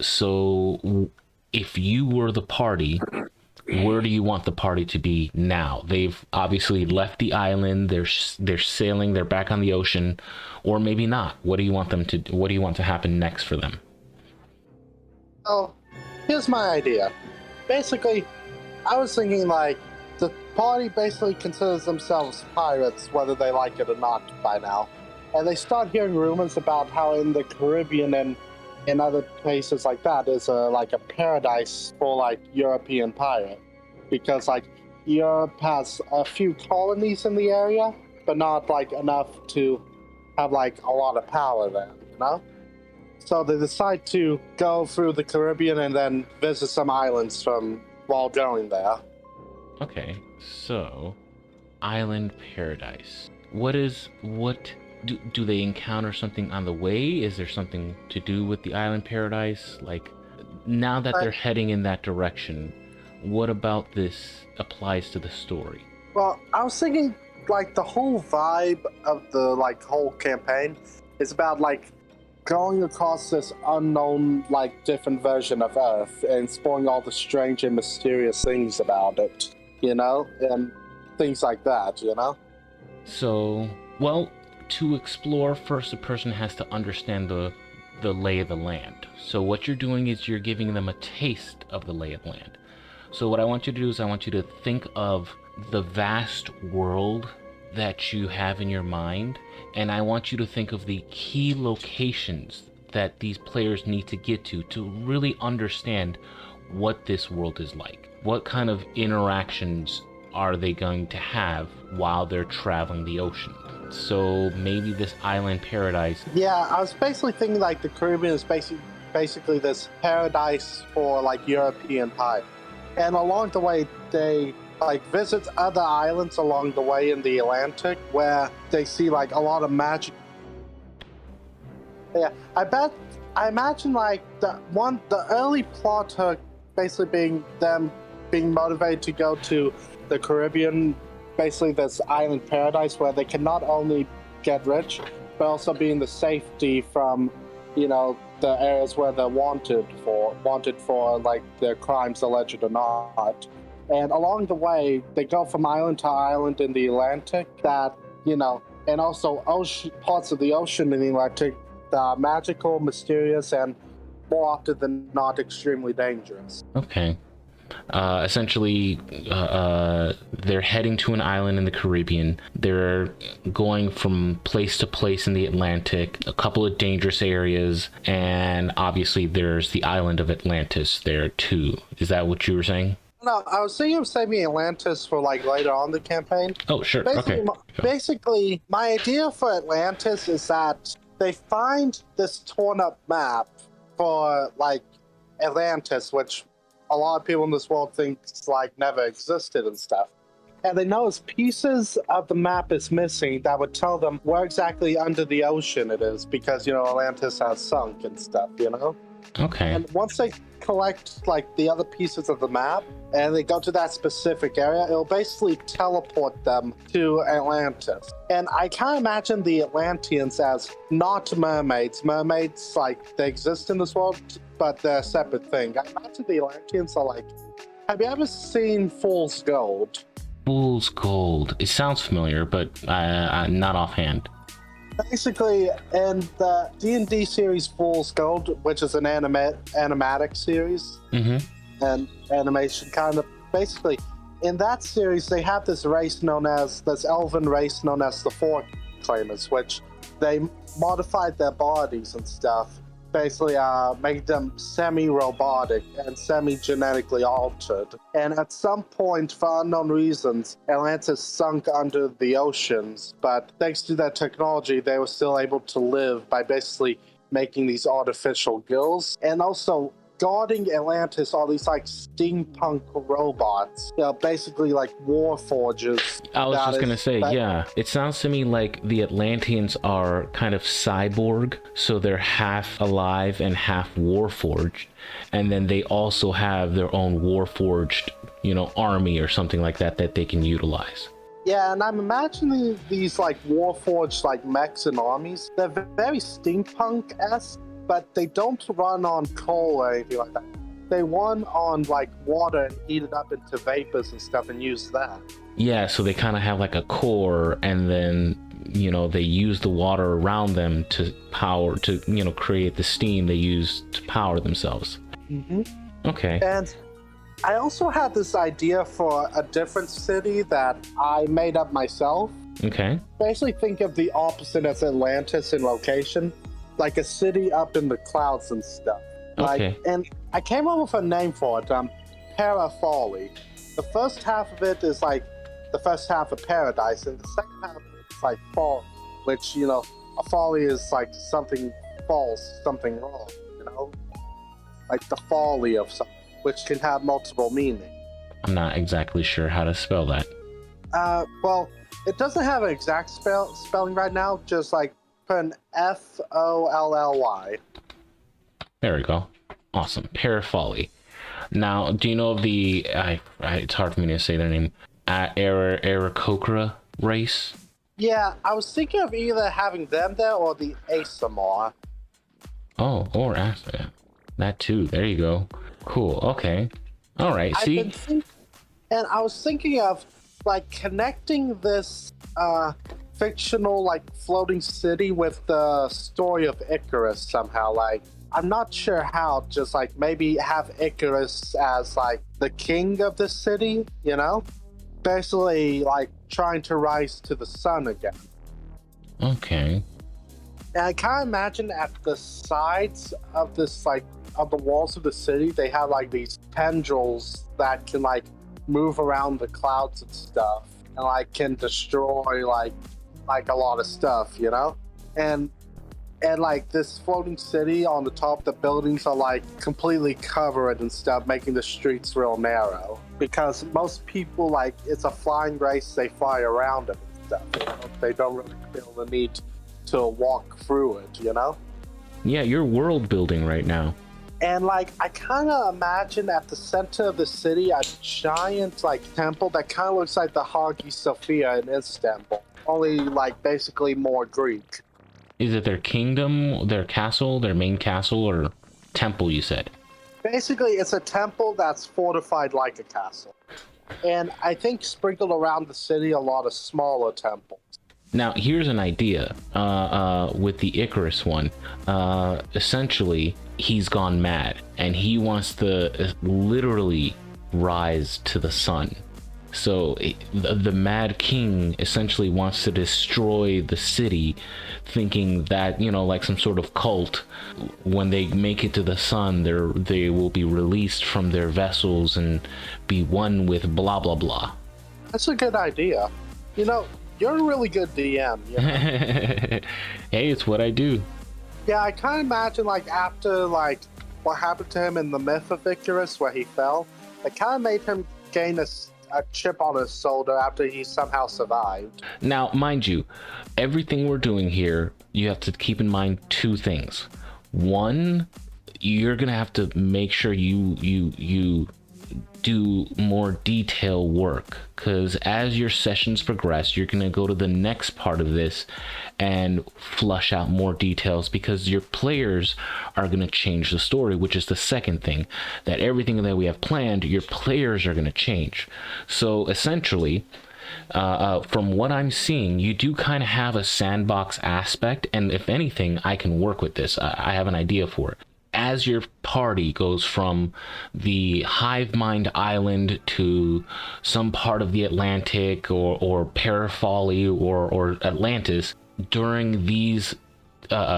So if you were the party, where do you want the party to be now? They've obviously left the island. They're sailing. They're back on the ocean, or maybe not. What do you want them to? What do you want to happen next for them? Oh, here's my idea. Basically, I was thinking like the party basically considers themselves pirates, whether they like it or not by now. And they start hearing rumors about how in the Caribbean and in other places like that is like a paradise for like European pirate, because like Europe has a few colonies in the area, but not like enough to have like a lot of power there, you know? So they decide to go through the Caribbean and then visit some islands from while going there. Okay, so island paradise. What do they encounter something on the way? Is there something to do with the island paradise? Like now that they're But, heading in that direction, what about this applies to the story? well, I was thinking like the whole vibe of the like whole campaign is about like going across this unknown like different version of Earth and exploring all the strange and mysterious things about it, you know, and things like that, you know. So, well, to explore first a person has to understand the lay of the land. So what you're doing is you're giving them a taste of the lay of the land. So what I want you to do is I want you to think of the vast world that you have in your mind, and I want you to think of the key locations that these players need to get to really understand what this world is like. What kind of interactions are they going to have while they're traveling the ocean? So maybe this island paradise. Yeah, I was basically thinking like the Caribbean is basically this paradise for like European pirates. And along the way, they like visit other islands along the way in the Atlantic where they see like a lot of magic. Yeah, I imagine like the early plot hook basically being them being motivated to go to the Caribbean, basically this island paradise where they can not only get rich, but also be in the safety from, you know, the areas where they're wanted for like their crimes, alleged or not. And along the way, they go from island to island in the Atlantic that, you know, and also parts of the ocean in the Atlantic that are magical, mysterious, and more often than not extremely dangerous. Okay. Essentially, they're heading to an island in the Caribbean. They're going from place to place in the Atlantic, a couple of dangerous areas, and obviously there's the island of Atlantis there too. Is that what you were saying? No, I was thinking of saving Atlantis for like later on in the campaign. Oh, sure. Basically, Okay. basically, my idea for Atlantis is that they find this torn up map for like Atlantis, which a lot of people in this world thinks like never existed and stuff. And they notice pieces of the map is missing that would tell them where exactly under the ocean it is, because you know Atlantis has sunk and stuff, you know? Okay. And once they collect like the other pieces of the map and they go to that specific area, it'll basically teleport them to Atlantis. And I can't imagine the Atlanteans as not mermaids. Mermaids, like, they exist in this world, but they're a separate thing. I imagine the Atlanteans are like, have you ever seen Fool's Gold? Fool's Gold. It sounds familiar, but not offhand. Basically, in the D&D series Fool's Gold, which is an animatic series, and animation kind of, basically, in that series, they have this elven race known as the Foreclaimers, which they modified their bodies and stuff, basically made them semi-robotic and semi-genetically altered. And at some point, for unknown reasons, Atlantis sunk under the oceans, but thanks to that technology, they were still able to live by basically making these artificial gills. And also, guarding Atlantis are these like steampunk robots, you know, basically like war forges. I was just gonna say, yeah, it sounds to me like the Atlanteans are kind of cyborg, so they're half alive and half warforged, and then they also have their own warforged, you know, army or something like that that they can utilize. Yeah, and I'm imagining these like warforged like mechs and armies. They're very steampunk-esque, but they don't run on coal or anything like that. They run on like water and heat it up into vapors and stuff and use that. Yeah, so they kind of have like a core, and then they use the water around them to power to create the steam they use to power themselves. Mm-hmm. Okay. And I also had this idea for a different city that I made up myself. Okay. Basically, think of the opposite as Atlantis in location, like a city up in the clouds and stuff. Okay. And I came up with a name for it, Parafolly. The first half of it is like the first half of paradise, and the second half is like fall, which, a folly is like something false, something wrong, like the folly of something, which can have multiple meanings. I'm not exactly sure how to spell that. Well, it doesn't have an exact spelling right now, just like put an Folly. There we go. Awesome. Parafolly. Now, do you know of the it's hard for me to say their name, Aarakocra race? Yeah, I was thinking of either having them there or the Asamar. Oh, or Asa. That too. There you go. Cool. Okay. All right. See? And I was thinking of like connecting this fictional like floating city with the story of Icarus somehow. Like, I'm not sure how, just like maybe have Icarus as like the king of the city, basically like trying to rise to the sun again. Okay. And I kind of imagine at the sides of this, like, of the walls of the city, they have like these tendrils that can like move around the clouds and stuff, and like can destroy like a lot of stuff, and like this floating city on the top, the buildings are like completely covered and stuff, making the streets real narrow, because most people, like, it's a flying race, they fly around it and stuff, they don't really feel the need to walk through it, Yeah, you're world building right now. And like, I kind of imagine at the center of the city a giant like temple that kind of looks like the Hagia Sophia in Istanbul, only like basically more Greek. Is it their kingdom, their castle, their main castle, or temple, you said? Basically, it's a temple that's fortified like a castle. And I think sprinkled around the city, a lot of smaller temples. Now, here's an idea with the Icarus one. Essentially, he's gone mad, and he wants to literally rise to the sun. So the Mad King essentially wants to destroy the city, thinking that, like some sort of cult, when they make it to the sun, they will be released from their vessels and be one with blah, blah, blah. That's a good idea. You're a really good DM. Hey, it's what I do. Yeah, I kind of imagine, like, after, like, what happened to him in the myth of Icarus, where he fell, it kind of made him gain a chip on his shoulder after he somehow survived. Now, mind you, everything we're doing here, you have to keep in mind two things. One, you're gonna have to make sure you do more detail work, because as your sessions progress, you're going to go to the next part of this and flush out more details, because your players are going to change the story, which is the second thing, that everything that we have planned, your players are going to change. So essentially, from what I'm seeing, you do kind of have a sandbox aspect, and if anything, I can work with this. I have an idea for it. As your party goes from the hive mind island to some part of the Atlantic or Parafolly or Atlantis, during these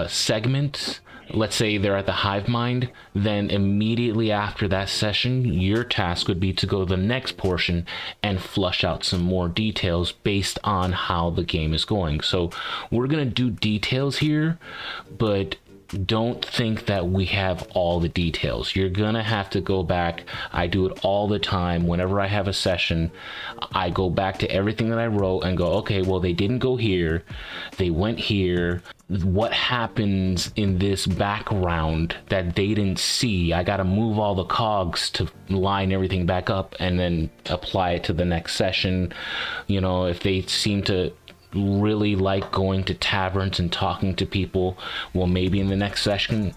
segments, let's say they're at the hive mind, then immediately after that session, your task would be to go to the next portion and flush out some more details based on how the game is going. So we're going to do details here, but don't think that we have all the details. You're gonna have to go back. I do it all the time. Whenever I have a session, I go back to everything that I wrote and go, okay, well, they didn't go here, they went here. What happens in this background that they didn't see? I gotta move all the cogs to line everything back up and then apply it to the next session. If they seem to really like going to taverns and talking to people. Well, maybe in the next session,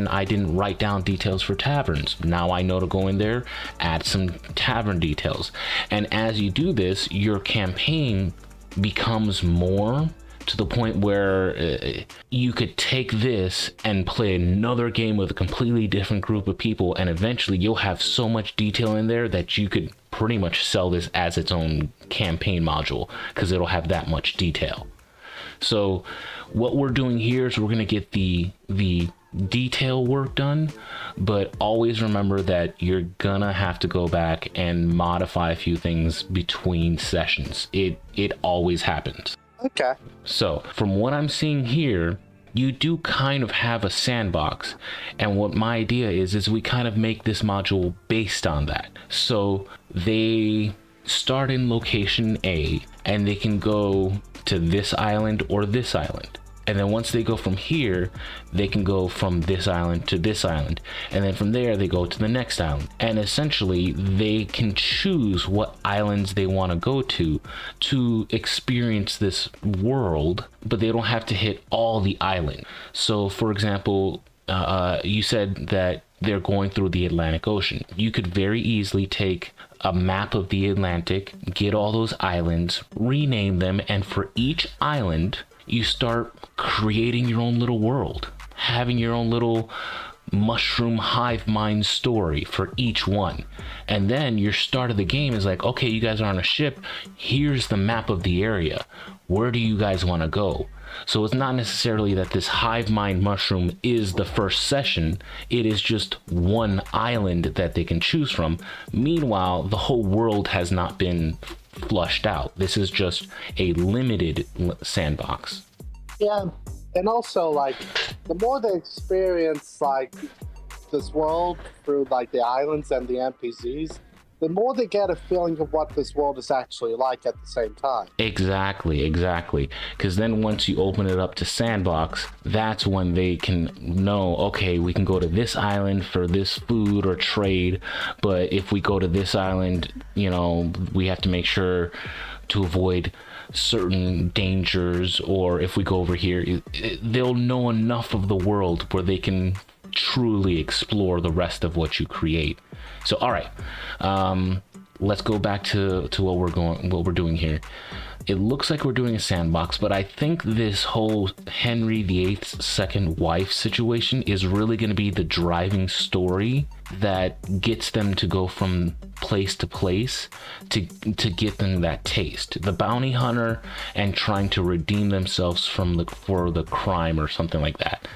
I didn't write down details for taverns. Now I know to go in there, add some tavern details. And as you do this, your campaign becomes more to the point where you could take this and play another game with a completely different group of people, and eventually you'll have so much detail in there that you could pretty much sell this as its own campaign module, because it'll have that much detail. So what we're doing here is we're going to get the detail work done, but always remember that you're gonna have to go back and modify a few things between sessions. It always happens. Okay. So from what I'm seeing here, you do kind of have a sandbox, and what my idea is we kind of make this module based on that. So they start in location A and they can go to this island or this island. And then once they go from here, they can go from this island to this island. And then from there, they go to the next island. And essentially, they can choose what islands they want to go to experience this world, but they don't have to hit all the islands. So, for example, you said that they're going through the Atlantic Ocean. You could very easily take a map of the Atlantic, get all those islands, rename them, and for each island, you start creating your own little world, having your own little mushroom hive mind story for each one. And then your start of the game is like, okay, you guys are on a ship. Here's the map of the area. Where do you guys want to go? So it's not necessarily that this hive mind mushroom is the first session. It is just one island that they can choose from. Meanwhile, the whole world has not been flushed out. This is just a limited sandbox. Yeah, and also like the more they experience like this world through like the islands and the NPCs, the more they get a feeling of what this world is actually like at the same time. Exactly. Because then once you open it up to sandbox, that's when they can know, okay, we can go to this island for this food or trade, but if we go to this island, we have to make sure to avoid certain dangers, or if we go over here, they'll know enough of the world where they can truly explore the rest of what you create. So all right, let's go back to what we're doing here. It looks like we're doing a sandbox, but I think this whole Henry VIII's second wife situation is really going to be the driving story that gets them to go from place to place to get them that taste. The bounty hunter and trying to redeem themselves for the crime or something like that.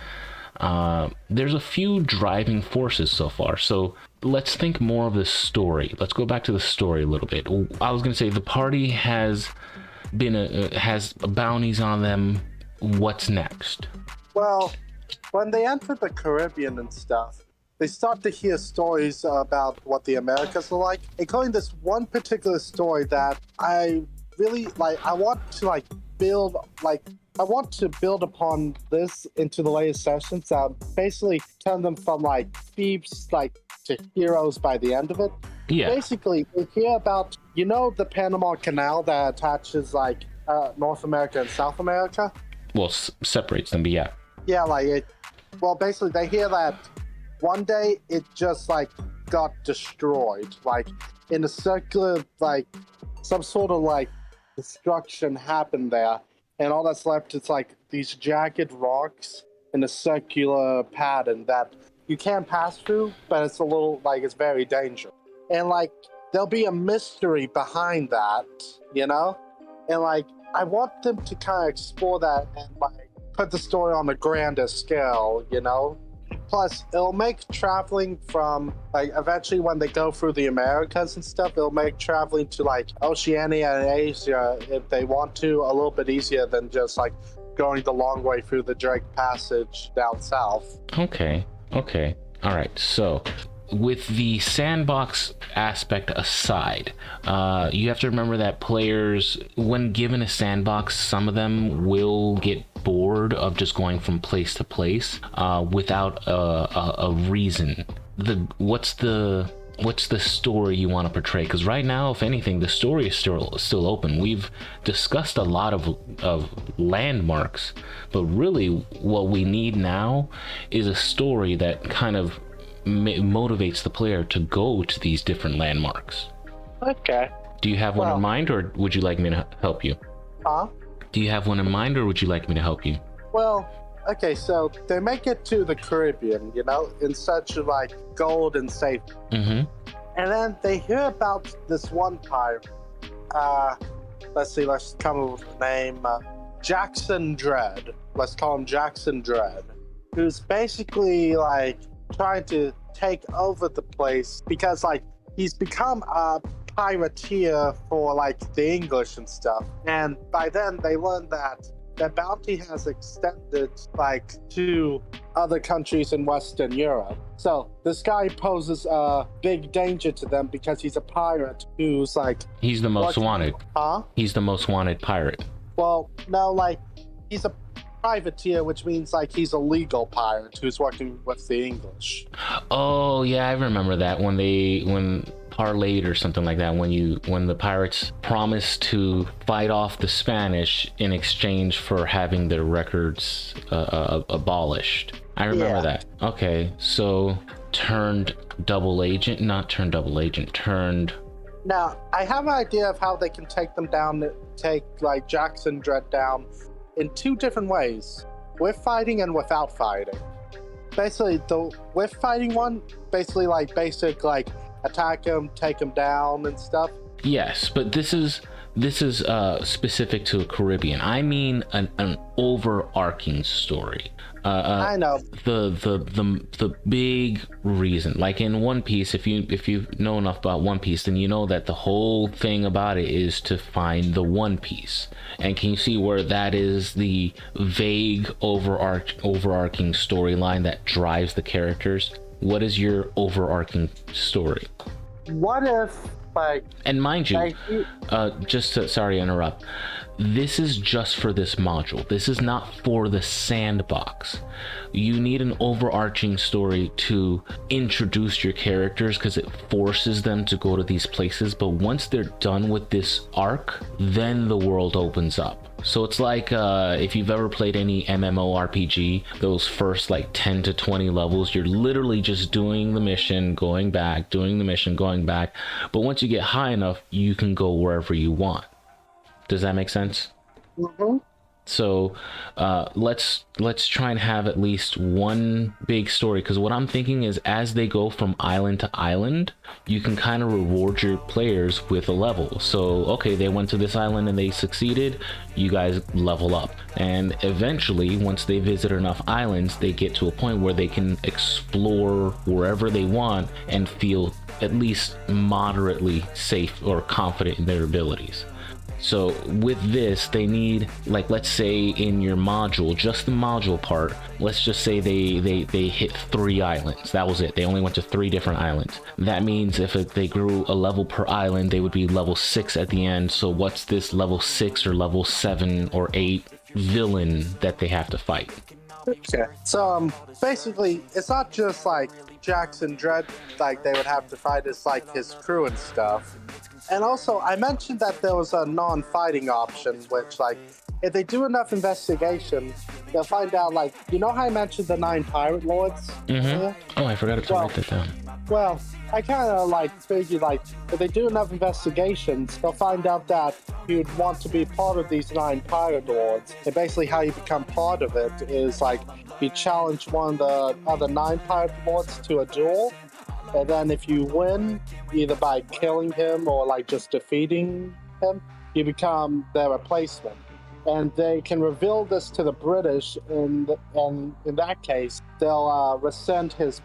There's a few driving forces so far. So let's think more of the story. Let's go back to the story a little bit. I was going to say the party has bounties on them. What's next? Well, when they enter the Caribbean and stuff, they start to hear stories about what the Americas are like, including this one particular story that I really like. I want to build upon this into the later sessions. Basically turn them from like thieves to heroes by the end of it. Yeah. Basically, we hear about the Panama Canal that attaches North America and South America. Well, separates them, but yeah. Yeah, basically they hear that one day it just got destroyed, in a circular, some sort of destruction happened there, and all that's left is these jagged rocks in a circular pattern that you can't pass through, but it's a little it's very dangerous. And there'll be a mystery behind that, and I want them to kind of explore that and put the story on a grander scale, Plus, it'll make traveling from eventually when they go through the Americas and stuff, it'll make traveling to Oceania and Asia, if they want to, a little bit easier than just going the long way through the Drake Passage down south. Okay. All right. So with the sandbox aspect aside, you have to remember that players, when given a sandbox, some of them will get bored of just going from place to place without a reason. What's the what's the story you want to portray? Because right now, if anything, the story is still open. We've discussed a lot of landmarks, but really what we need now is a story that kind of motivates the player to go to these different landmarks. Okay. Do you have one in mind, or would you like me to help you? Huh? Do you have one in mind, or would you like me to help you? Well, okay, so they make it to the Caribbean, you know, in such like gold and safety. Mm-hmm. And then they hear about this one pirate. Let's come up with the name. Jackson Dredd. Let's call him Jackson Dredd. Who's basically like trying to take over the place because like he's become a pirateer for like the English and stuff. And by then they learned that their bounty has extended like to other countries in Western Europe. So this guy poses a big danger to them because he's a pirate who's like... He's the most wanted. Huh? He's the most wanted pirate. Well, no, like he's a privateer, which means like he's a legal pirate who's working with the English. Oh yeah, I remember that when parlayed or something like that, when the pirates promised to fight off the Spanish in exchange for having their records abolished. I remember that. Okay, so turned double agent. Now I have an idea of how they can take them down, take like Jackson Dredd down in two different ways: with fighting and without fighting. Basically, the with fighting one, basically like basic like attack him, take him down and stuff. Yes, but this is specific to a Caribbean. I mean an overarching story. I know. The big reason, like in One Piece, if you know enough about One Piece, then you know that the whole thing about it is to find the One Piece. And can you see where that is the vague overarching storyline that drives the characters? What is your overarching story? What if, like... And mind you, sorry to interrupt. This is just for this module. This is not for the sandbox. You need an overarching story to introduce your characters because it forces them to go to these places. But once they're done with this arc, then the world opens up. So it's like if you've ever played any MMORPG, those first like 10 to 20 levels, you're literally just doing the mission, going back, doing the mission, going back. But once you get high enough, you can go wherever you want. Does that make sense? Mm-hmm. So let's try and have at least one big story, because what I'm thinking is as they go from island to island, you can kind of reward your players with a level. So okay, they went to this island and they succeeded, you guys level up, and eventually once they visit enough islands, they get to a point where they can explore wherever they want and feel at least moderately safe or confident in their abilities. So with this, they need, like, let's say in your module, just the module part, let's just say they hit 3 islands. That was it. They only went to 3 different islands. That means if they grew a level per island, they would be level 6 at the end. So what's this level 6 or level 7 or 8 villain that they have to fight? Okay. So basically, it's not just like Jackson Dredd, like they would have to fight, it's like his crew and stuff. And also, I mentioned that there was a non-fighting option, which, like, if they do enough investigation, they'll find out, like, you know how I mentioned the 9 pirate lords? Mm-hmm. Oh, I forgot to write that down. Well, I kind of, like, figured, like, if they do enough investigations, they'll find out that you'd want to be part of these 9 pirate lords. And basically how you become part of it is, like, you challenge one of the other 9 pirate lords to a duel. And then if you win, either by killing him or like just defeating him, you become their replacement. And they can reveal this to the British, and in that case, they'll rescind his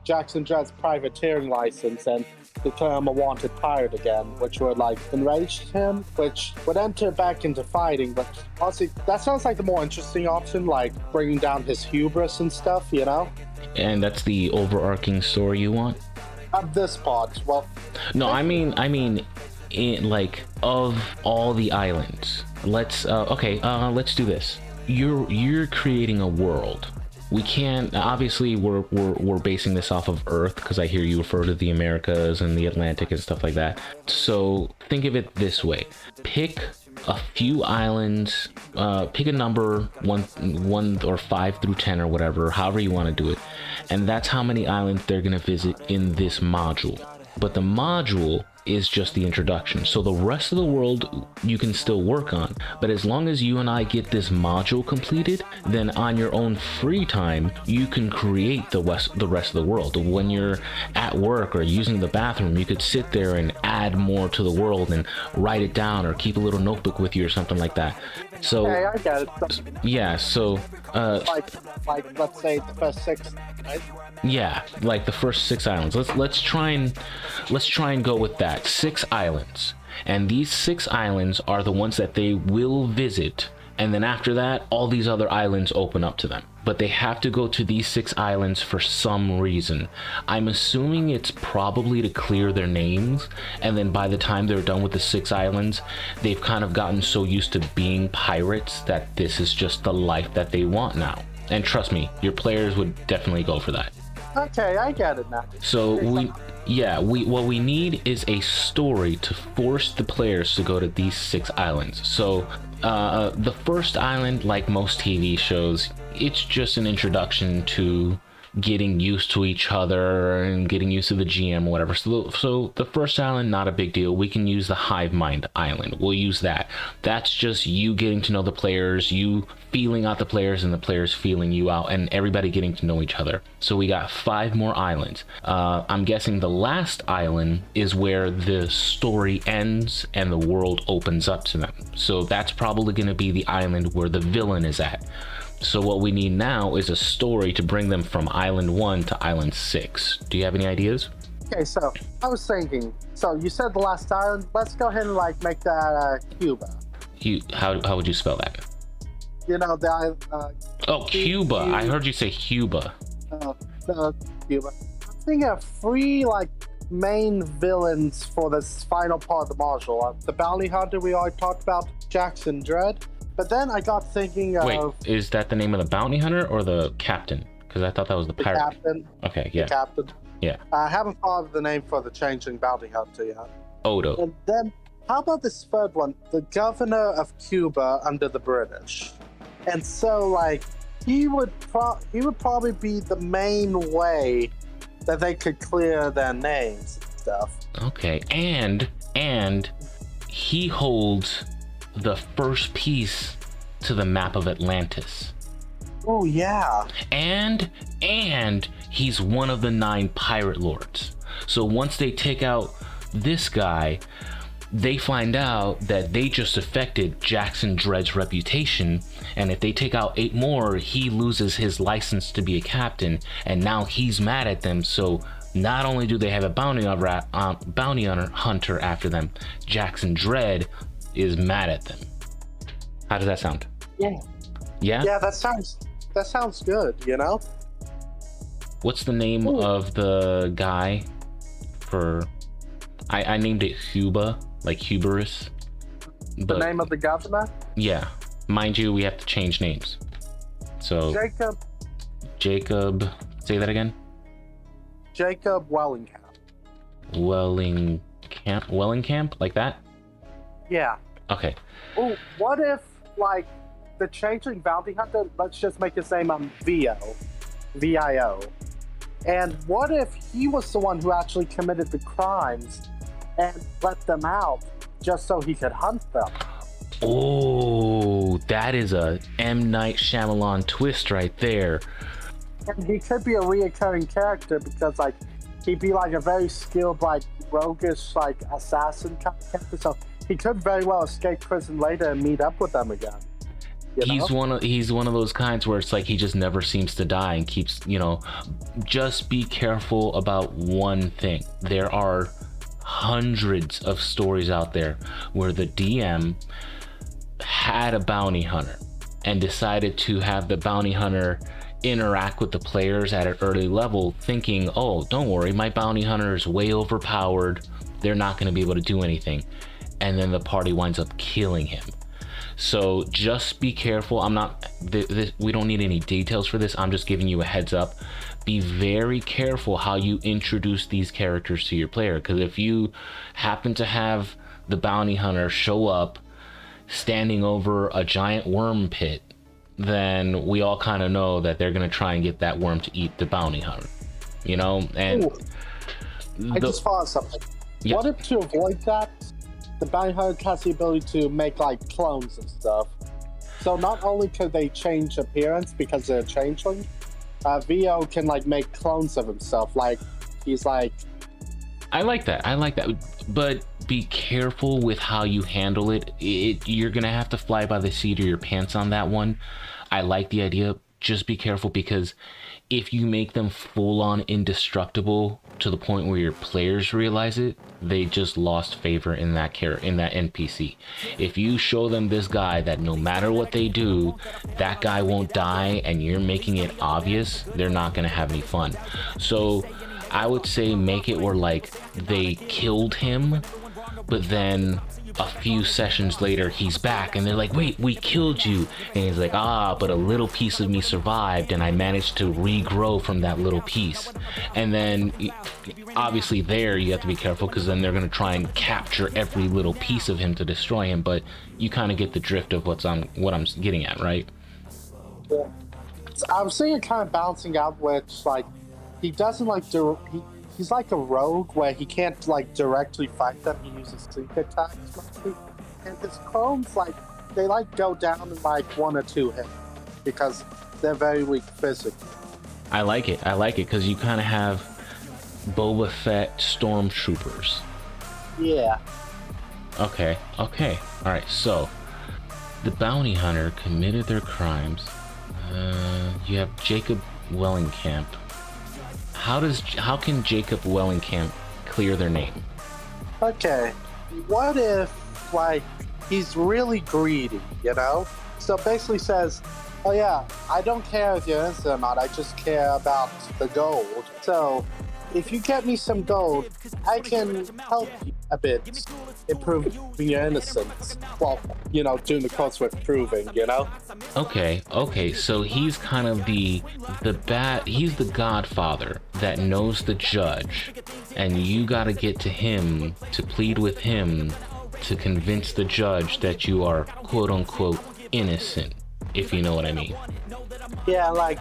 Jackson Dredd's privateering license and declare him a wanted pirate again, which would like enrage him, which would enter back into fighting. But honestly, that sounds like the more interesting option, like bringing down his hubris and stuff, you know? And that's the overarching story you want? Of this part, well... No, I mean, in, like, of all the islands. Let's do this. You're creating a world. we can't, obviously we're basing this off of Earth, because I hear you refer to the Americas and the Atlantic and stuff like that. So think of it this way: pick a few islands, pick a number, one or 5 through 10 or whatever, however you want to do it, and that's how many islands they're going to visit in this module. But the module is just the introduction, so the rest of the world you can still work on. But as long as you and I get this module completed, then on your own free time you can create the rest of the world. When you're at work or using the bathroom, you could sit there and add more to the world and write it down, or keep a little notebook with you or something like that. So okay, I get it. So, yeah, so like let's say the first 6, right? yeah, like the first 6 islands. Let's try and go with that. 6 islands, and these 6 islands are the ones that they will visit, and then after that all these other islands open up to them. But they have to go to these 6 islands for some reason. I'm assuming it's probably to clear their names, and then by the time they're done with the 6 islands, they've kind of gotten so used to being pirates that this is just the life that they want now. And trust me, your players would definitely go for that. Okay, I get it now. So what we need is a story to force the players to go to these 6 islands. So the first island, like most TV shows, it's just an introduction to getting used to each other and getting used to the GM or whatever. So the first island, not a big deal. We can use the Hive Mind Island. We'll use that. That's just you getting to know the players, you feeling out the players, and the players feeling you out, and everybody getting to know each other. So we got 5 more islands. I'm guessing the last island is where the story ends and the world opens up to them. So that's probably going to be the island where the villain is at. So what we need now is a story to bring them from Island 1 to Island 6. Do you have any ideas? Okay, so I was thinking. So you said the last island. Let's go ahead and like make that Cuba. How would you spell that? You know the Cuba. I heard you say Cuba. No, Cuba. I'm thinking of 3 like main villains for this final part of the module. The bounty hunter we already talked about, Jackson Dredd. But then I got thinking of... Wait, is that the name of the bounty hunter or the captain? Because I thought that was the pirate. Captain. Okay, yeah. The captain. Yeah. I haven't thought of the name for the changeling bounty hunter yet. Odo. And then, how about this third one? The governor of Cuba under the British. And so, like, he would probably be the main way that they could clear their names and stuff. Okay, and he holds the first piece to the map of Atlantis. Oh yeah. And he's one of the 9 pirate lords. So once they take out this guy, they find out that they just affected Jackson Dredd's reputation, and if they take out 8 more, he loses his license to be a captain, and now he's mad at them. So not only do they have a bounty hunter after them, Jackson Dredd is mad at them. How does that sound? Yeah. Yeah? Yeah, that sounds good, you know? What's the name of the guy for... I named it Huba, like hubris. The name of the governor? Yeah. Mind you, we have to change names. So... Jacob... Say that again? Jacob Wellingcamp. Wellingcamp? Like that? Yeah. Okay. Oh, what if, like, the changeling bounty hunter, let's just make his name V-I-O. And what if he was the one who actually committed the crimes and let them out just so he could hunt them? Oh, that is a M. Night Shyamalan twist right there. And he could be a reoccurring character because, like, he'd be, like, a very skilled, like, roguish, like, assassin kind of character. So he could very well escape prison later and meet up with them again. He's one of those kinds where it's like he just never seems to die and keeps, just be careful about one thing. There are hundreds of stories out there where the DM had a bounty hunter and decided to have the bounty hunter interact with the players at an early level, thinking, oh, don't worry, my bounty hunter is way overpowered, they're not going to be able to do anything, and then the party winds up killing him. So just be careful. I'm not, we don't need any details for this. I'm just giving you a heads up. Be very careful how you introduce these characters to your player, because if you happen to have the bounty hunter show up standing over a giant worm pit, then we all kind of know that they're going to try and get that worm to eat the bounty hunter, you know? And I just thought of something. Yeah. What if, to avoid that, the bounty hunter has the ability to make like clones and stuff? So not only could they change appearance because they're changeling, VO can like make clones of himself. Like he's like, I like that, but be careful with how you handle it. You're gonna have to fly by the seat of your pants on that one. I like the idea. Just be careful, because if you make them full-on indestructible to the point where your players realize it, they just lost favor in that NPC. If you show them this guy that no matter what they do, that guy won't die, and you're making it obvious, they're not gonna have any fun. So I would say make it where like they killed him, but then a few sessions later he's back and they're like, wait, we killed you, and he's like, but a little piece of me survived and I managed to regrow from that little piece. And then obviously there you have to be careful, because then they're going to try and capture every little piece of him to destroy him, but you kind of get the drift of what I'm getting at, right? Yeah. I'm seeing it kind of balancing out, which like he doesn't like he's like a rogue where he can't like directly fight them. He uses sneak attacks mostly. And his clones, like, they like go down in like 1 or 2 hits because they're very weak physically. I like it because you kind of have Boba Fett stormtroopers. Yeah. Okay. All right. So the bounty hunter committed their crimes. You have Jacob Wellingcamp. How can Jacob Wellingcamp clear their name? Okay, what if like he's really greedy, you know? So basically says, oh yeah, I don't care if you're innocent or not, I just care about the gold. So if you get me some gold, I can help you a bit improve your innocence. Well, you know, doing the quotes with proving, you know? Okay, so he's kind of he's the godfather that knows the judge, and you gotta get to him to plead with him to convince the judge that you are quote-unquote innocent, if you know what I mean. Yeah, like,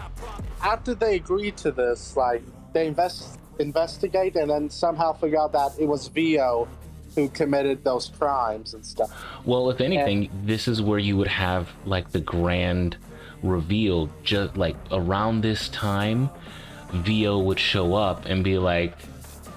after they agree to this, like, they investigate and then somehow figure out that it was VO who committed those crimes and stuff. Well, if anything, this is where you would have like the grand reveal. Just like around this time, VO would show up and be like,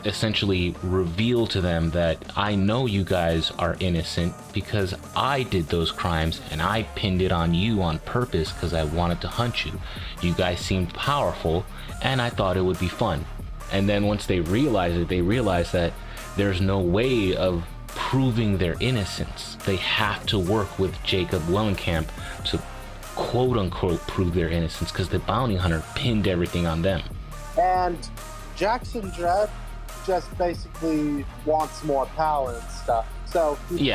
essentially reveal to them that I know you guys are innocent because I did those crimes and I pinned it on you on purpose because I wanted to hunt you. You guys seemed powerful and I thought it would be fun. And then once they realize it, they realize that there's no way of proving their innocence. They have to work with Jacob Wellingcamp to quote unquote prove their innocence because the bounty hunter pinned everything on them. And Jackson Dredd just basically wants more power and stuff. So he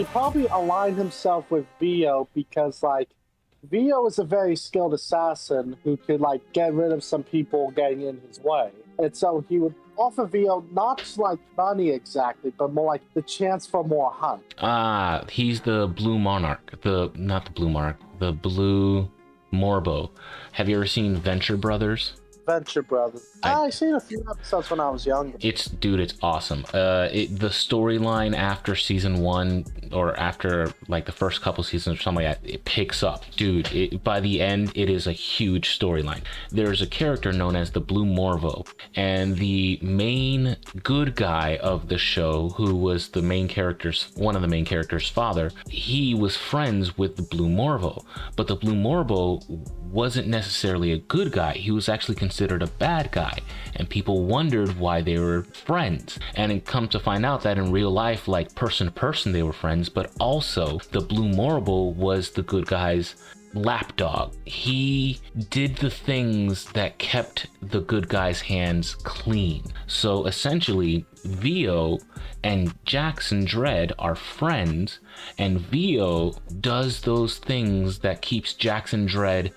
probably aligned himself with VO because like VO is a very skilled assassin who could like get rid of some people getting in his way. And so he would offer VO not like money exactly, but more like the chance for more hunt. He's the Blue Monarch. The Blue Morbo. Have you ever seen Venture Brothers? Venture Brothers. I've seen a few episodes when I was younger. It's awesome. The storyline after season 1 or after like the first couple seasons or something like that, it picks up. Dude, by the end, it is a huge storyline. There's a character known as the Blue Morvo, and the main good guy of the show, who was one of the main characters' father, he was friends with the Blue Morvo, but the Blue Morvo wasn't necessarily a good guy. He was actually considered a bad guy, and people wondered why they were friends. And it come to find out that in real life, like person to person, they were friends, but also the Blue Morbo was the good guy's lapdog. He did the things that kept the good guy's hands clean. So essentially, Vio and Jackson Dredd are friends, and Vio does those things that keeps Jackson Dredd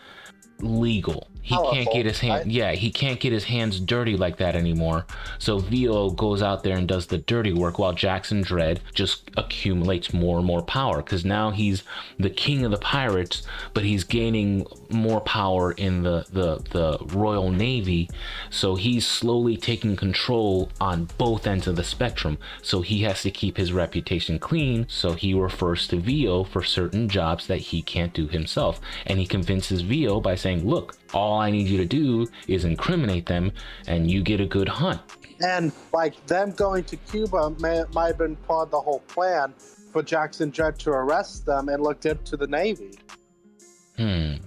legal. He can't get his hand, he can't get his hands dirty like that anymore. So Vio goes out there and does the dirty work while Jackson Dredd just accumulates more and more power, because now he's the king of the pirates, but he's gaining more power in the Royal Navy. So he's slowly taking control on both ends of the spectrum. So he has to keep his reputation clean. So he refers to Vio for certain jobs that he can't do himself. And he convinces Vio by saying, look, all I need you to do is incriminate them and you get a good hunt. And like them going to Cuba might have been part of the whole plan for Jackson Dredd to arrest them and look into the Navy. They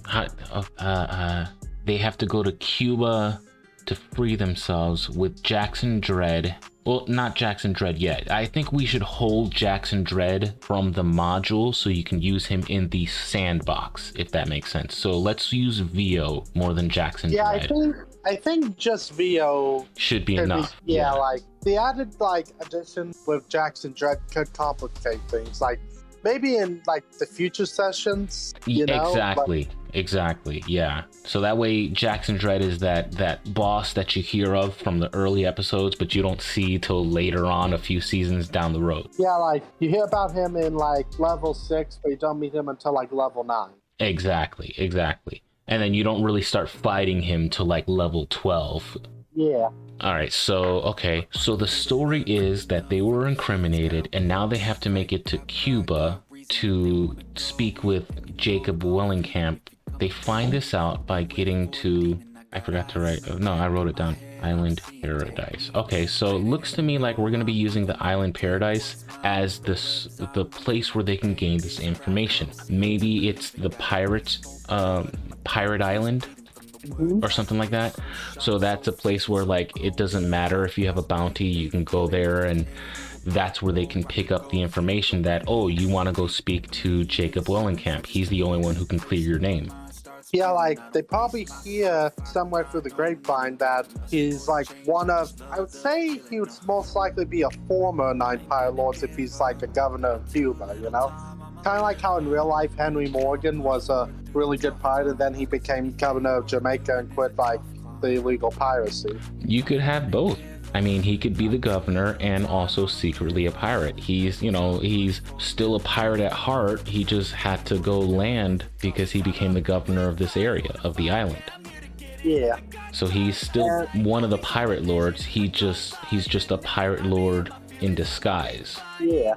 have to go to Cuba to free themselves with Jackson Dredd. Well, not Jackson Dredd yet. I think we should hold Jackson Dredd from the module so you can use him in the sandbox, if that makes sense. So let's use Vio more than Jackson Dredd. I think just Vio should be enough. Like the added addition with Jackson Dredd could complicate things. Like maybe in like the future sessions, Exactly. Yeah. So that way Jackson Dredd is that boss that you hear of from the early episodes, but you don't see till later on, a few seasons down the road. Yeah, like you hear about him in like level 6, but you don't meet him until like level 9. Exactly. And then you don't really start fighting him till like level 12. Yeah. All right, so the story is that they were incriminated and now they have to make it to Cuba to speak with Jacob Wellingham. They find this out by getting to, I forgot to write, no, I wrote it down, Island Paradise. Okay, so it looks to me like we're going to be using the Island Paradise as the place where they can gain this information. Maybe it's the Pirate Island or something like that. So that's a place where like it doesn't matter if you have a bounty, you can go there, and that's where they can pick up the information that, oh, you want to go speak to Jacob Wellingham. He's the only one who can clear your name. Yeah, like they probably hear somewhere through the grapevine that he's like one of, I would say he would most likely be a former Nine Pirate Lords if he's like a governor of Cuba, you know? Kind of like how in real life Henry Morgan was a really good pirate and then he became governor of Jamaica and quit like the illegal piracy. You could have both. I mean, he could be the governor and also secretly a pirate. He's still a pirate at heart. He just had to go land because he became the governor of this area, of the island. Yeah. So he's still one of the pirate lords. He's just a pirate lord in disguise. Yeah.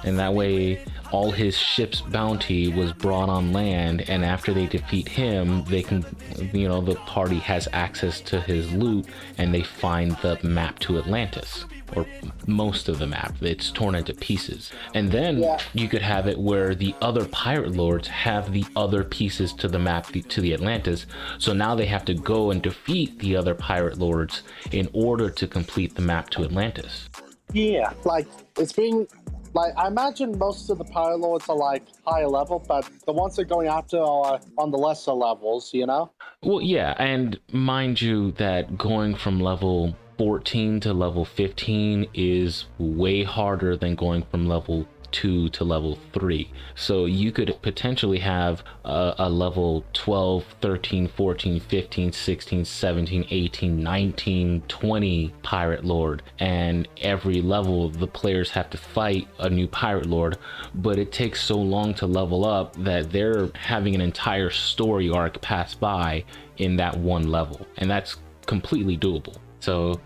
And that way, all his ship's bounty was brought on land, and after they defeat him, they can, the party has access to his loot, and they find the map to Atlantis, or most of the map. It's torn into pieces. And then you could have it where the other pirate lords have the other pieces to the map, to the Atlantis, so now they have to go and defeat the other pirate lords in order to complete the map to Atlantis. Yeah, like, it's being... Like, I imagine most of the pirate lords are like higher level, but the ones they're going after are on the lesser levels, you know? Well, yeah, and mind you that going from level 14 to level 15 is way harder than going from level 2 to level 3. So you could potentially have a level 12, 13, 14, 15, 16, 17, 18, 19, 20 pirate lord, and every level the players have to fight a new pirate lord, but it takes so long to level up that they're having an entire story arc pass by in that one level, and that's completely doable. So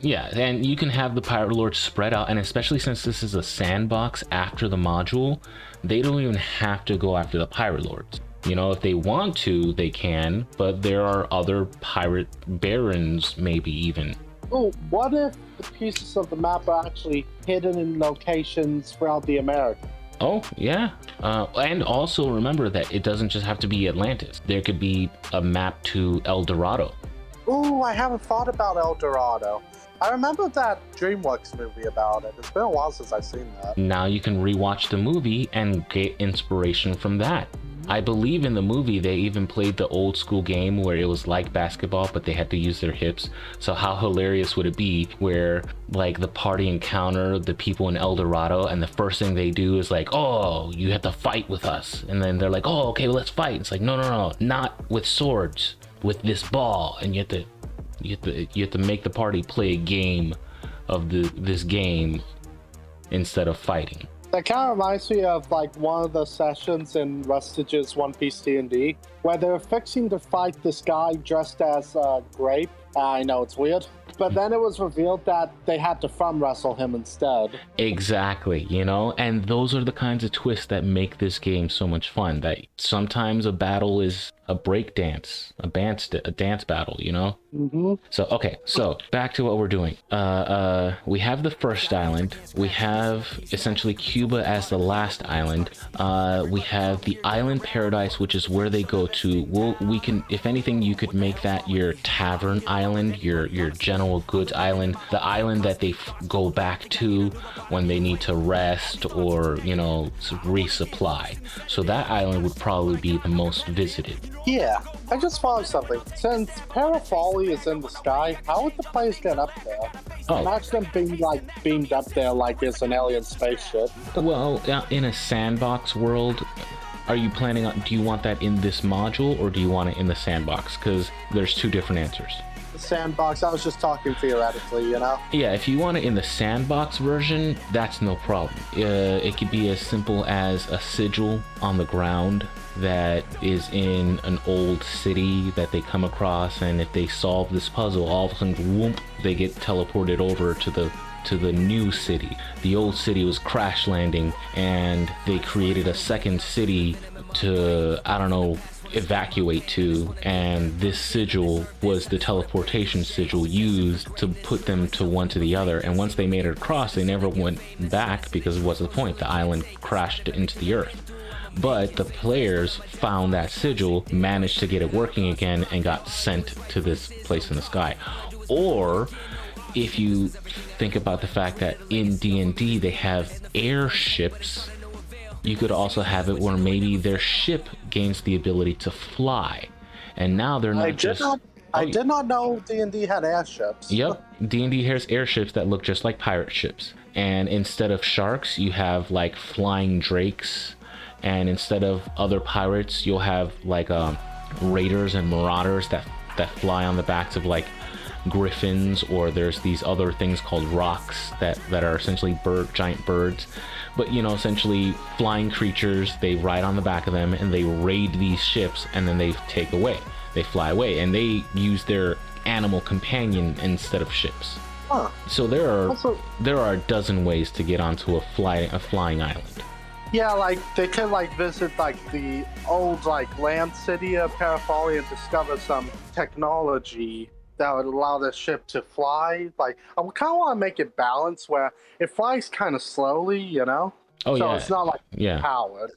yeah, and you can have the pirate lords spread out, and especially since this is a sandbox after the module, they don't even have to go after the pirate lords. If they want to, they can, but there are other pirate barons, maybe even. Oh, what if the pieces of the map are actually hidden in locations throughout the Americas? Oh, yeah. And also remember that it doesn't just have to be Atlantis. There could be a map to El Dorado. Ooh, I haven't thought about El Dorado. I remember that DreamWorks movie about it. It's been a while since I've seen that. Now you can rewatch the movie and get inspiration from that. I believe in the movie they even played the old school game where it was like basketball, but they had to use their hips. So how hilarious would it be where like the party encounter the people in El Dorado, and the first thing they do is like, oh, you have to fight with us. And then they're like, oh, okay, well, let's fight. It's like, no, not with swords, with this ball. And you have to make the party play a game of this game instead of fighting. That kind of reminds me of like one of the sessions in Rustage's One Piece D&D where they were fixing to fight this guy dressed as Grape. I know it's weird, but then it was revealed that they had to thumb wrestle him instead. Exactly, you know, and those are the kinds of twists that make this game so much fun. That sometimes a battle is a break dance, a dance battle, you know. So back to what we're doing. We have the first island. We have essentially Cuba as the last island. We have the island paradise, which is where they go to. We can, if anything, you could make that your tavern island, your general goods island, the island that they go back to when they need to rest or, you know, resupply. So that island would probably be the most visited. Yeah, I just thought of something. Since Parafali is in the sky, how would the players get up there? Imagine them being like beamed up there like it's an alien spaceship. Well, in a sandbox world, are you planning on, do you want that in this module or do you want it in the sandbox? Because there's two different answers. The sandbox, I was just talking theoretically, you know? Yeah, if you want it in the sandbox version, that's no problem. It could be as simple as a sigil on the ground that is in an old city that they come across, and if they solve this puzzle, all of a sudden, whoop, they get teleported over to the new city. The old city was crash landing, and they created a second city to, I don't know, evacuate to, and this sigil was the teleportation sigil used to put them to one to the other. And once they made it across, they never went back, because what's the point? The island crashed into the earth. But the players found that sigil, managed to get it working again, and got sent to this place in the sky. Or if you think about the fact that in D&D they have airships, you could also have it where maybe their ship gains the ability to fly, and now they're not I did not know D&D had airships. Yep, D&D has airships that look just like pirate ships, and instead of sharks you have like flying drakes, and instead of other pirates you'll have like raiders and marauders that fly on the backs of like griffins, or there's these other things called rocks that are essentially giant birds, but you know, essentially flying creatures. They ride on the back of them and they raid these ships, and then they fly away, and they use their animal companion instead of ships. So there are a dozen ways to get onto a flying island. Yeah, like they could like visit like the old like land city of Parafali and discover some technology that would allow the ship to fly. Like, I kind of want to make it balanced where it flies kind of slowly, you know? Oh, so yeah. It's not like powered.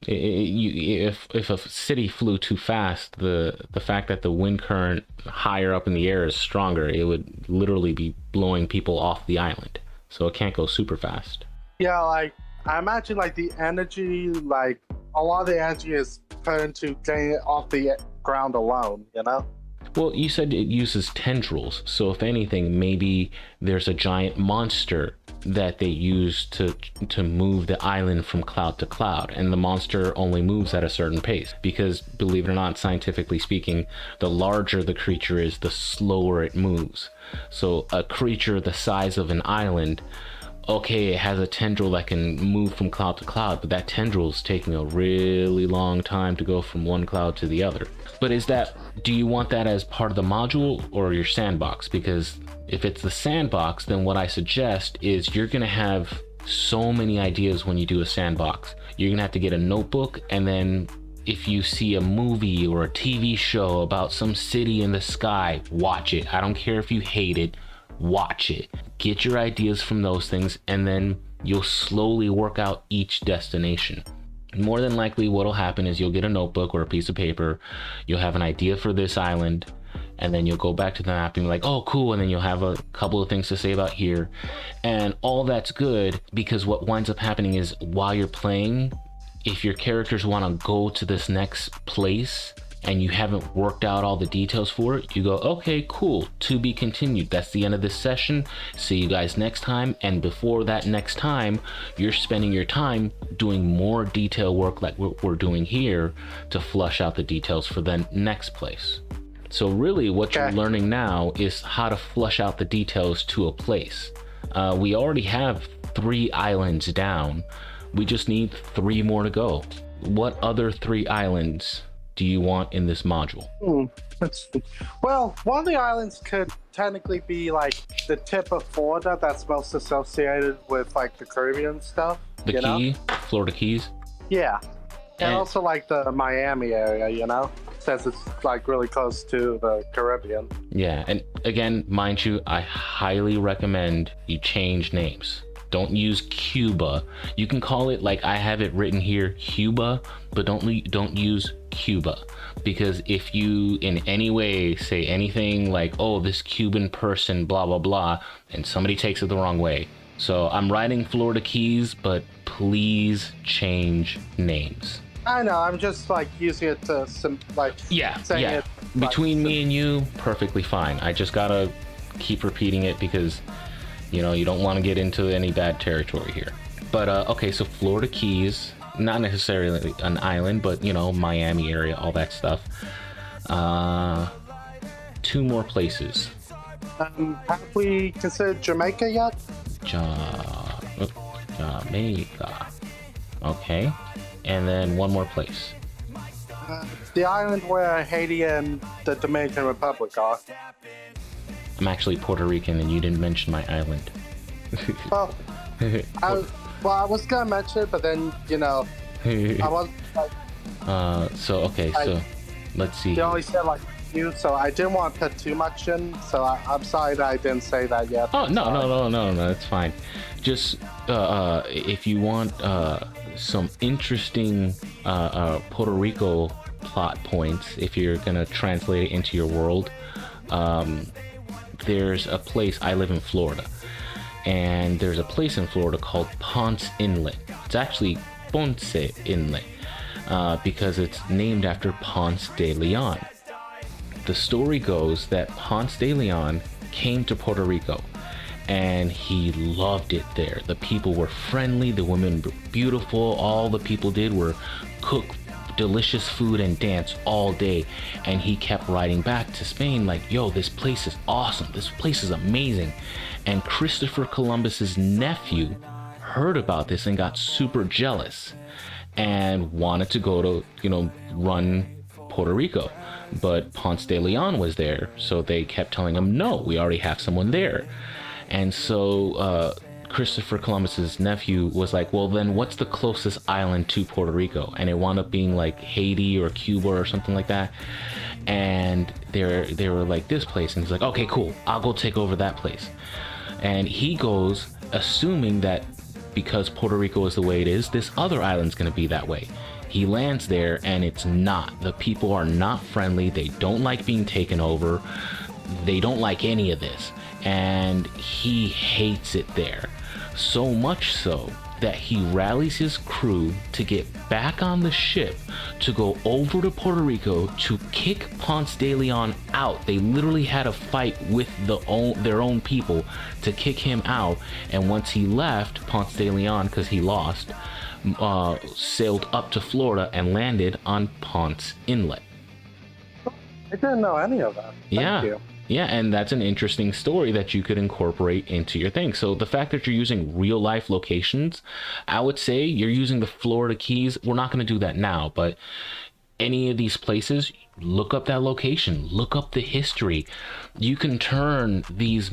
If a city flew too fast, the fact that the wind current higher up in the air is stronger, it would literally be blowing people off the island. So it can't go super fast. Yeah, like, I imagine like the energy, like a lot of the energy is put into getting it off the ground alone, you know? Well, you said it uses tendrils, so if anything, maybe there's a giant monster that they use to move the island from cloud to cloud, and the monster only moves at a certain pace, because believe it or not, scientifically speaking, the larger the creature is, the slower it moves. So a creature the size of an island, okay, it has a tendril that can move from cloud to cloud, but that tendril is taking a really long time to go from one cloud to the other. But do you want that as part of the module or your sandbox? Because if it's the sandbox, then what I suggest is you're gonna have so many ideas when you do a sandbox. You're gonna have to get a notebook, and then if you see a movie or a TV show about some city in the sky, watch it. I don't care if you hate it, watch it. Get your ideas from those things, and then you'll slowly work out each destination. More than likely what'll happen is you'll get a notebook or a piece of paper, you'll have an idea for this island, and then you'll go back to the map and be like, oh cool, and then you'll have a couple of things to say about here, and all that's good, because what winds up happening is while you're playing, if your characters want to go to this next place and you haven't worked out all the details for it, you go, okay, cool, to be continued. That's the end of this session. See you guys next time. And before that next time, you're spending your time doing more detail work like what we're doing here to flush out the details for the next place. So really what you're learning now is how to flush out the details to a place. We already have 3 islands down. We just need 3 more to go. What other 3 islands do you want in this module? Well, one of the islands could technically be like the tip of Florida that's most associated with like the Caribbean stuff. The Key, Florida Keys? Yeah. And also like the Miami area, you know, since it's like really close to the Caribbean. Yeah, and again, mind you, I highly recommend you change names. Don't use Cuba. You can call it like I have it written here, Cuba, but don't use Cuba, because if you in any way say anything like, oh, this Cuban person, blah blah blah, and somebody takes it the wrong way. So I'm writing Florida Keys, but please change names. I know, I'm just like using it to saying it. Between me and you, perfectly fine. I just gotta keep repeating it because, you know, you don't want to get into any bad territory here. But okay, so Florida Keys, not necessarily an island, but you know, Miami area, all that stuff. 2 more places. Have we considered Jamaica yet? Jamaica. Okay, and then 1 more place. The island where Haiti and the Dominican Republic are. I'm actually Puerto Rican, and you didn't mention my island. Well, I was gonna mention it, but then, you know, I was like... so let's see. You only said like you, so I didn't want to put too much in, so I'm sorry that I didn't say that yet. Oh, no, it's fine. Just, if you want, some interesting, Puerto Rico plot points, if you're gonna translate it into your world, there's a place, I live in Florida, and there's a place in Florida called Ponce Inlet. It's actually Ponce Inlet, because it's named after Ponce de Leon. The story goes that Ponce de Leon came to Puerto Rico and he loved it there. The people were friendly, the women were beautiful, all the people did were cook delicious food and dance all day. And he kept writing back to Spain like, yo, this place is awesome, this place is amazing. And Christopher Columbus's nephew heard about this and got super jealous and wanted to go to, you know, run Puerto Rico. But Ponce de Leon was there, so they kept telling him, no, we already have someone there. And so Christopher Columbus's nephew was like, well, then what's the closest island to Puerto Rico? And it wound up being like Haiti or Cuba or something like that. And they were like, this place. And he's like, okay, cool, I'll go take over that place. And he goes assuming that because Puerto Rico is the way it is, this other island's gonna be that way. He lands there and it's not. The people are not friendly. They don't like being taken over. They don't like any of this. And he hates it there. So much so that he rallies his crew to get back on the ship to go over to Puerto Rico to kick Ponce de Leon out. They literally had a fight with their own people to kick him out. And once he left, Ponce de Leon, because he lost, sailed up to Florida and landed on Ponce Inlet. I didn't know any of that. Thank you. Yeah, and that's an interesting story that you could incorporate into your thing. So the fact that you're using real life locations, I would say you're using the Florida Keys. We're not going to do that now, but any of these places, look up that location, look up the history. You can turn these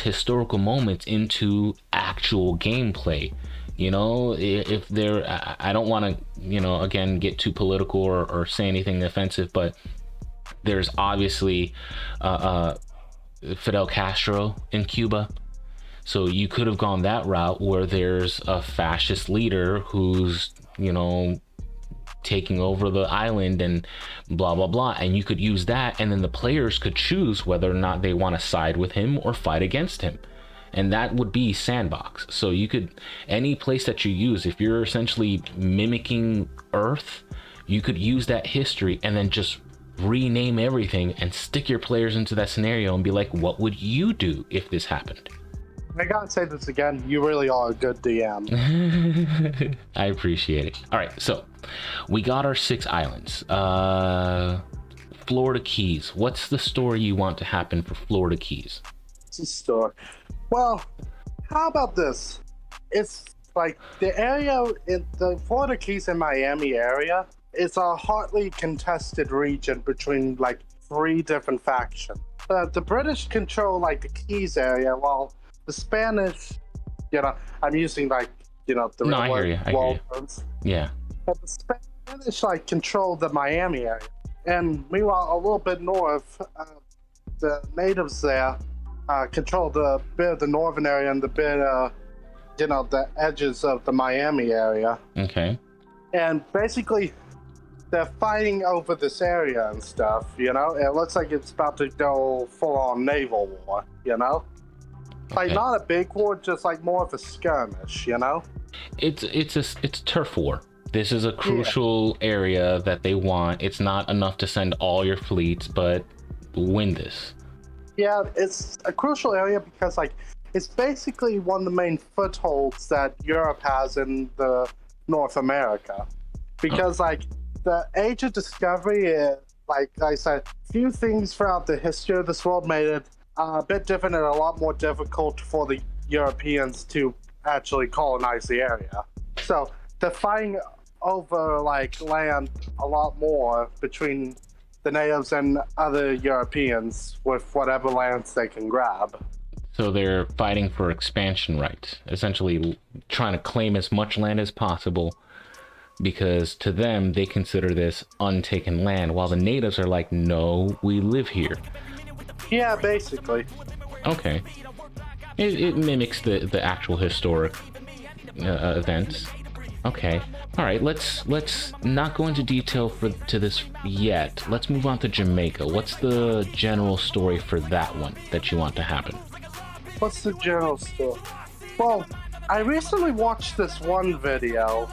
historical moments into actual gameplay. You know, if they're, I don't want to, you know, again, get too political or say anything offensive, but there's obviously Fidel Castro in Cuba. So you could have gone that route where there's a fascist leader who's, you know, taking over the island and blah, blah, blah. And you could use that. And then the players could choose whether or not they want to side with him or fight against him. and that would be sandbox. So you could, any place that you use, if you're essentially mimicking Earth, you could use that history and then just rename everything and stick your players into that scenario and be like, what would you do if this happened? I gotta say this again, you really are a good DM. I appreciate it. All right, so we got our 6 islands. Florida Keys. What's the story you want to happen for Florida Keys? It's a story. Well, how about this? It's like the area in the Florida Keys and Miami area is a hotly contested region between like 3 different factions. The British control like the Keys area, while the Spanish, I'm using like, the No, I hear you. I hear you. Yeah. But the Spanish like control the Miami area. And meanwhile, a little bit north, the natives there control the bit of the northern area and the bit, the edges of the Miami area. Okay. And basically, they're fighting over this area and stuff, It looks like it's about to go full-on naval war, Like, not a big war, just like more of a skirmish, It's turf war. This is a crucial area that they want. It's not enough to send all your fleets, but win this. Yeah, it's a crucial area because, like, it's basically one of the main footholds that Europe has in the North America. Because, like, the Age of Discovery, like I said, few things throughout the history of this world made it a bit different and a lot more difficult for the Europeans to actually colonize the area. So they're fighting over like land a lot more between the natives and other Europeans with whatever lands they can grab. So they're fighting for expansion rights, essentially trying to claim as much land as possible, because to them they consider this untaken land, while the natives are like, no, we live here. Yeah, basically. Okay. It mimics the actual historic events. Okay. All right. Let's not go into detail to this yet. Let's move on to Jamaica. What's the general story for that one that you want to happen? What's the general story? Well, I recently watched this one video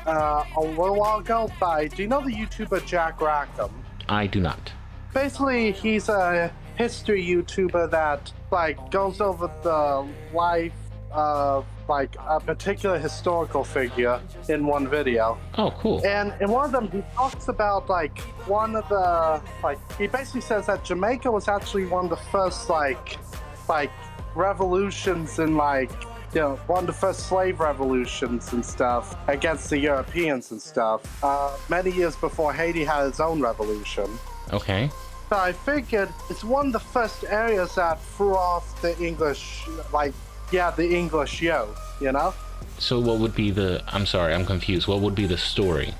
a little while ago by, do you know the YouTuber Jack Rackham? I do not. Basically, he's a history YouTuber that like goes over the life of like a particular historical figure in one video. Oh, cool. And in one of them, he talks about like one of the he basically says that Jamaica was actually one of the first like revolutions in one of the first slave revolutions and stuff against the Europeans and stuff. Many years before Haiti had its own revolution. Okay. So I figured it's one of the first areas that threw off the English, the English yoke, So what would be I'm sorry, I'm confused. What would be the story?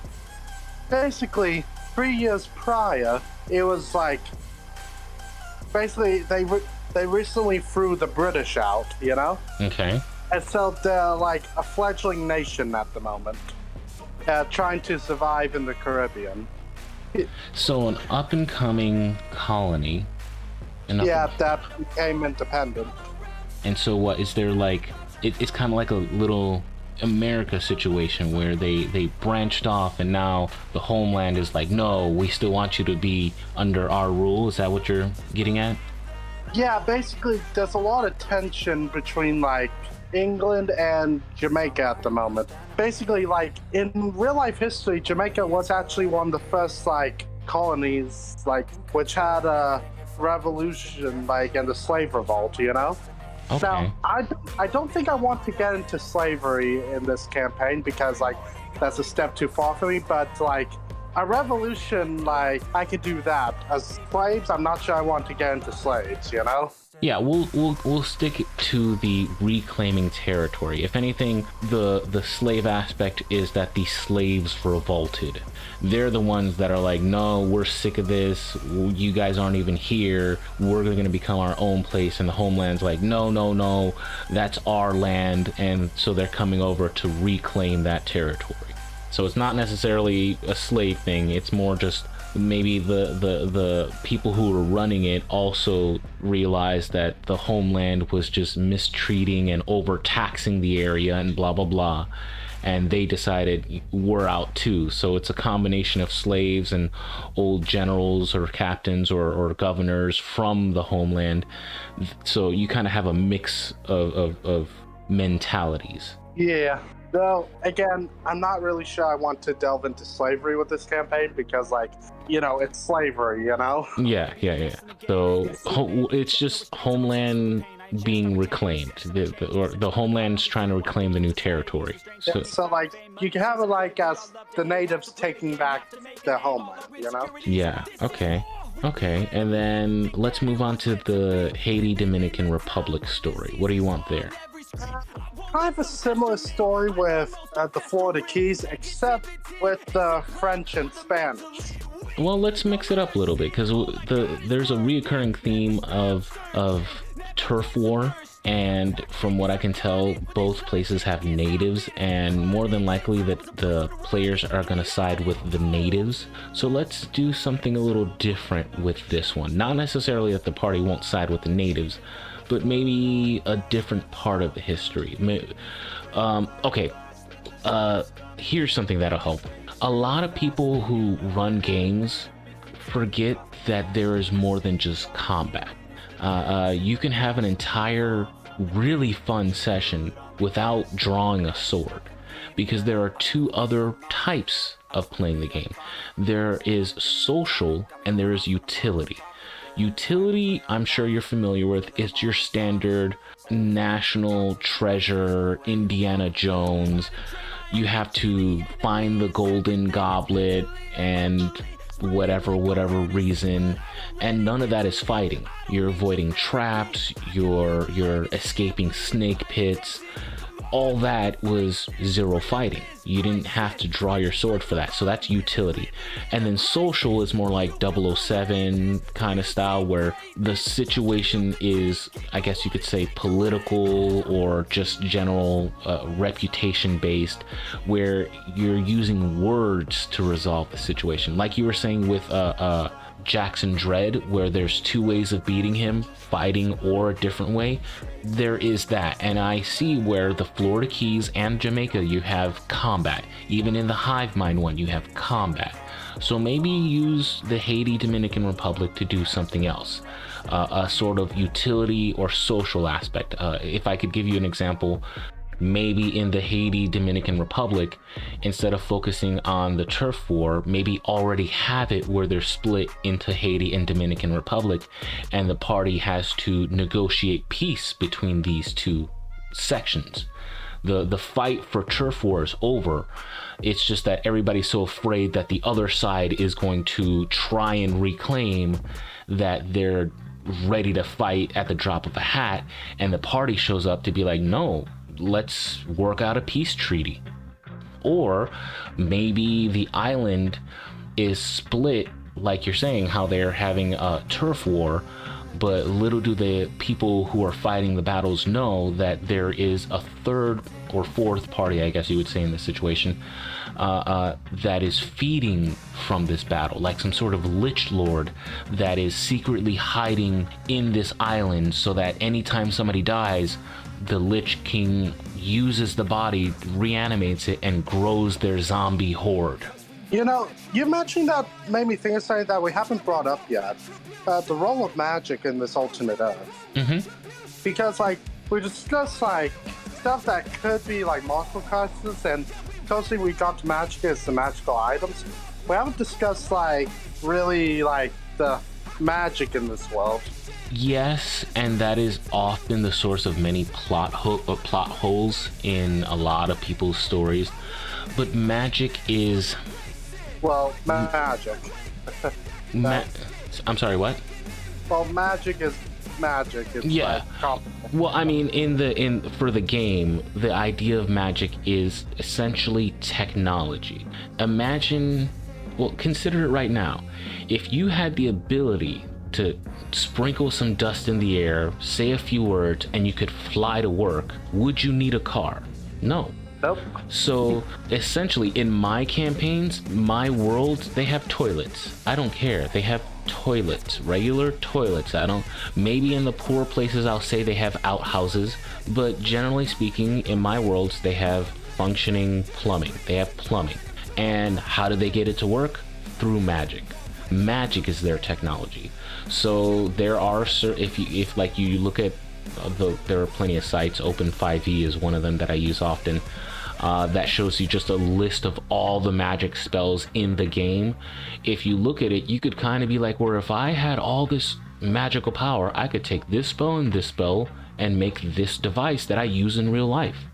Basically, 3 years prior, it was basically they recently threw the British out, Okay. And so they're like a fledgling nation at the moment, trying to survive in the Caribbean. So an up-and-coming colony. That became independent. And so what is there it's kind of like a little America situation where they branched off and now the homeland is like, no, we still want you to be under our rule. Is that what you're getting at? Yeah, basically there's a lot of tension between England and Jamaica at the moment. Basically, in real life history, Jamaica was actually one of the first colonies which had a revolution and the slave revolt, Okay. Now, I don't think I want to get into slavery in this campaign because that's a step too far for me, but a revolution, I could do that. As slaves, I'm not sure I want to get into slaves, Yeah, we'll stick to the reclaiming territory. If anything, the slave aspect is that the slaves revolted. They're the ones that are like, no, we're sick of this. You guys aren't even here. We're going to become our own place. And the homeland's like, no, that's our land. And so they're coming over to reclaim that territory. So it's not necessarily a slave thing. It's more just maybe the people who were running it also realized that the homeland was just mistreating and overtaxing the area and blah blah blah, and they decided we're out too. So it's a combination of slaves and old generals or captains or governors from the homeland. So you kind of have a mix of mentalities. Yeah. Though, again, I'm not really sure I want to delve into slavery with this campaign because, like, it's slavery, Yeah. So it's just homeland being reclaimed. The homeland's trying to reclaim the new territory. So like, you can have it like as the natives taking back their homeland, Yeah, okay. And then let's move on to the Haiti Dominican Republic story. What do you want there? Kind of a similar story with the Florida Keys, except with the French and Spanish. Well, let's mix it up a little bit, because there's a reoccurring theme of turf war, and from what I can tell, both places have natives, and more than likely that the players are going to side with the natives. So let's do something a little different with this one. Not necessarily that the party won't side with the natives, but maybe a different part of the history. Okay, here's something that'll help. A lot of people who run games forget that there is more than just combat. You can have an entire really fun session without drawing a sword, because there are two other types of playing the game. There is social and there is utility. Utility, I'm sure you're familiar with. It's your standard national treasure, Indiana Jones. You have to find the golden goblet and whatever reason, and none of that is fighting. You're avoiding traps, you're escaping snake pits. All that was zero fighting. You didn't have to draw your sword for that. So that's utility. And then social is more like 007 kind of style, where the situation is, I guess you could say, political or just general reputation based, where you're using words to resolve the situation. Like you were saying with Jackson Dredd, where there's two ways of beating him, fighting or a different way. There is that, and I see where the Florida Keys and Jamaica, you have combat. Even in the Hive Mind one, you have combat. So maybe use the Haiti Dominican Republic to do something else, a sort of utility or social aspect. If I could give you an example, maybe in the Haiti Dominican Republic, instead of focusing on the turf war, maybe already have it where they're split into Haiti and Dominican Republic, and the party has to negotiate peace between these two sections. The fight for turf war is over. It's just that everybody's so afraid that the other side is going to try and reclaim, that they're ready to fight at the drop of a hat, and the party shows up to be like, no, let's work out a peace treaty. Or maybe the island is split, like you're saying, how they're having a turf war, but little do the people who are fighting the battles know that there is a third or fourth party, I guess you would say in this situation, that is feeding from this battle, like some sort of lich lord that is secretly hiding in this island, so that anytime somebody dies, the Lich King uses the body, reanimates it, and grows their zombie horde. You mentioned that made me think of something that we haven't brought up yet. The role of magic in this alternate Earth. Mm-hmm. Because, like, we discussed, like, stuff that could be, like, multiple classes, and mostly we got to magic as the magical items. We haven't discussed, like, really, like, the magic in this world. Yes, and that is often the source of many plot holes in a lot of people's stories. But magic is... Well, magic. I'm sorry, what? Well, magic is magic. It's yeah. Well, I mean, for the game, the idea of magic is essentially technology. Imagine, well, consider it right now. If you had the ability to sprinkle some dust in the air, say a few words, and you could fly to work, would you need a car? No. Nope. So essentially, in my campaigns, my worlds, they have toilets. I don't care. They have toilets, regular toilets. I don't, maybe in the poor places, I'll say they have outhouses, but generally speaking, in my worlds, they have functioning plumbing. They have plumbing. And how do they get it to work? Through magic. Magic is their technology. So there are, if like you look at there are plenty of sites. Open5e is one of them that I use often. That shows you just a list of all the magic spells in the game. If you look at it, you could kind of be like, where if I had all this magical power, I could take this spell and make this device that I use in real life.